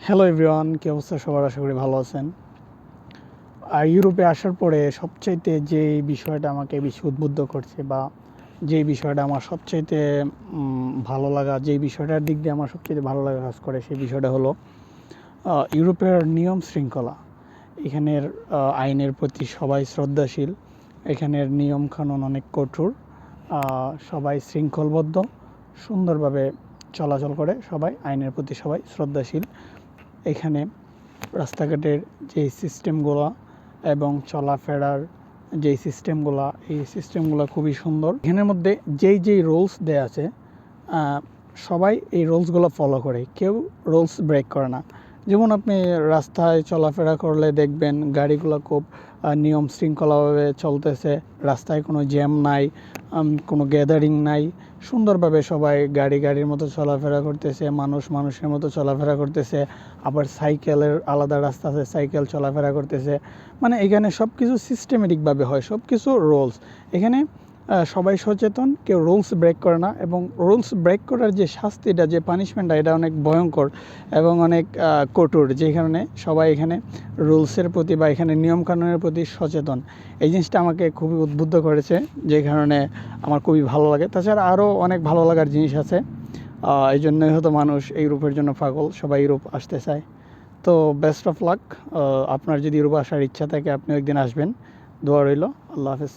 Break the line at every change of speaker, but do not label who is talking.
Hello everyone, কী অবস্থা সবার? আশা করি ভালো আছেন। আর ইউরোপে আসার পরে সবচাইতে যে বিষয়টা আমাকে বেশি উদ্বুদ্ধ করছে বা যেই বিষয়টা আমার সবচাইতে ভালো লাগা, যেই বিষয়টার দিক দিয়ে আমার সবচাইতে ভালো লাগা কাজ করে, সেই বিষয়টা হলো ইউরোপের নিয়ম শৃঙ্খলা। এখানের আইনের প্রতি সবাই শ্রদ্ধাশীল। এখানের নিয়মকানুন অনেক কঠোর। সবাই শৃঙ্খলবদ্ধ, সুন্দরভাবে চলাচল করে, সবাই আইনের প্রতি সবাই শ্রদ্ধাশীল। এখানে রাস্তাঘাটের যেই সিস্টেমগুলো এবং চলাফেরার যেই সিস্টেমগুলো, এই সিস্টেমগুলো খুবই সুন্দর। এখানের মধ্যে যেই রুলস দেয়া আছে, সবাই এই রুলসগুলো ফলো করে, কেউ রুলস ব্রেক করে না। যেমন আপনি রাস্তায় চলাফেরা করলে দেখবেন গাড়িগুলো খুব নিয়ম শৃঙ্খলাভাবে চলতেছে, রাস্তায় কোনো জ্যাম নাই, কোনো গ্যাদারিং নাই, সুন্দরভাবে সবাই গাড়ির মতো চলাফেরা করতেছে, মানুষের মতো চলাফেরা করতেছে। আবার সাইকেলের আলাদা রাস্তা আছে, সাইকেল চলাফেরা করতেছে। মানে এখানে সব কিছু সিস্টেমেটিকভাবে হয়, সব কিছু রুলস। এখানে সবাই সচেতন, কেউ রুলস ব্রেক করে না, এবং রুলস ব্রেক করার যে শাস্তিটা, যে পানিশমেন্টটা, এটা অনেক ভয়ঙ্কর এবং অনেক কঠোর, যে কারণে সবাই এখানে রুলসের প্রতি বা এখানে নিয়মকানুনের প্রতি সচেতন। এই জিনিসটা আমাকে খুবই উদ্বুদ্ধ করেছে, যে কারণে আমার খুবই ভালো লাগে। তাছাড়া আরও অনেক ভালো লাগার জিনিস আছে, এই জন্যই হয়তো মানুষ ইউরোপের জন্য পাগল, সবাই ইউরোপ আসতে চায়। তো বেস্ট অফ লাক। আপনার যদি ইউরোপ আসার ইচ্ছা থাকে, আপনি একদিন আসবেন। দোয়া রইল। আল্লাহ হাফেজ।